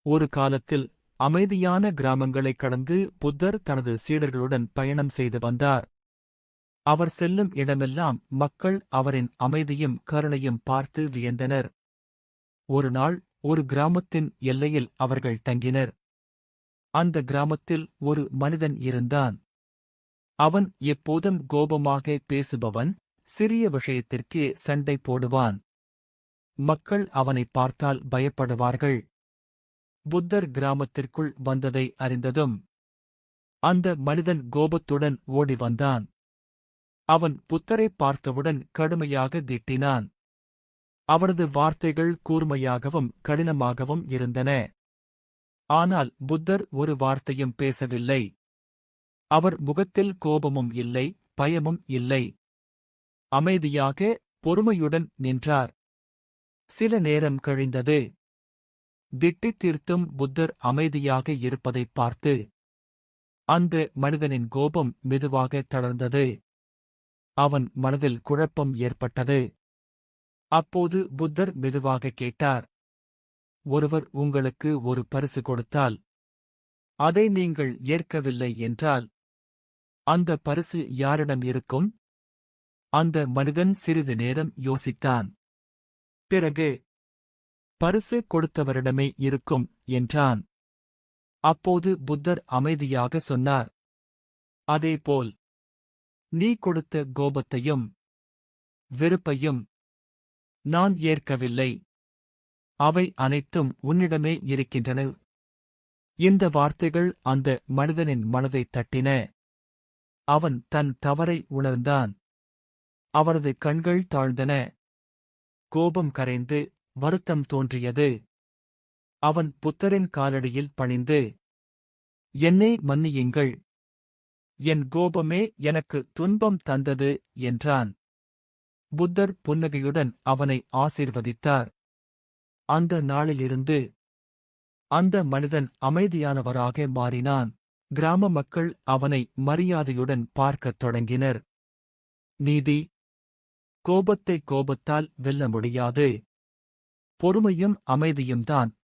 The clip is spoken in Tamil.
ஒரு காலத்தில் அமைதியான கிராமங்களைக் கடந்து புத்தர் தனது சீடர்களுடன் பயணம் செய்து வந்தார். அவர் செல்லும் இடமெல்லாம் மக்கள் அவரின் அமைதியும் கருணையும் பார்த்து வியந்தனர். ஒரு நாள் ஒரு கிராமத்தின் எல்லையில் அவர்கள் தங்கினர். அந்த கிராமத்தில் ஒரு மனிதன் இருந்தான். அவன் எப்போதும் கோபமாக பேசுபவன், சிறிய விஷயத்திற்கே சண்டை போடுவான். மக்கள் அவனைப் பார்த்தால் பயப்படுவார்கள். புத்தர் கிராமத்திற்குள் வந்ததை அறிந்ததும் அந்த மனிதன் கோபத்துடன் ஓடி வந்தான். அவன் புத்தரைப் பார்த்தவுடன் கடுமையாக திட்டினான். அவரது வார்த்தைகள் கூர்மையாகவும் கடினமாகவும் இருந்தன. ஆனால் புத்தர் ஒரு வார்த்தையும் பேசவில்லை. அவர் முகத்தில் கோபமும் இல்லை, பயமும் இல்லை. அமைதியாக, பொறுமையுடன் நின்றார். சில நேரம் கழிந்தது. திட்டித் தீர்த்தும் புத்தர் அமைதியாக இருப்பதைப் பார்த்து அந்த மனிதனின் கோபம் மெதுவாக தளர்ந்தது. அவன் மனதில் குழப்பம் ஏற்பட்டது. அப்போது புத்தர் மெதுவாக கேட்டார், ஒருவர் உங்களுக்கு ஒரு பரிசு கொடுத்தால், அதை நீங்கள் ஏற்கவில்லை என்றால், அந்த பரிசு யாரிடம் இருக்கும்? அந்த மனிதன் சிறிது நேரம் யோசித்தான். பிறகு, பரிசு கொடுத்தவரிடமே இருக்கும் என்றான். அப்போது புத்தர் அமைதியாக சொன்னார், அதேபோல் நீ கொடுத்த கோபத்தையும் வெறுப்பையும் நான் ஏற்கவில்லை. அவை அனைத்தும் உன்னிடமே இருக்கின்றன. இந்த வார்த்தைகள் அந்த மனிதனின் மனதைத் தட்டின. அவன் தன் தவறை உணர்ந்தான். அவரது கண்கள் தாழ்ந்தன. கோபம் கரைந்து வருத்தம் தோன்றியது. அவன் புத்தரின் காலடியில் பணிந்து, என்னை மன்னியுங்கள். என் கோபமே எனக்கு துன்பம் தந்தது என்றான். புத்தர் புன்னகையுடன் அவனை ஆசீர்வதித்தார். அந்த நாளிலிருந்து அந்த மனிதன் அமைதியானவராக மாறினான். கிராம மக்கள் அவனை மரியாதையுடன் பார்க்கத் தொடங்கினர். நீதி, கோபத்தை கோபத்தால் வெல்ல முடியாது. பொறுமையும் அமைதியும்தான்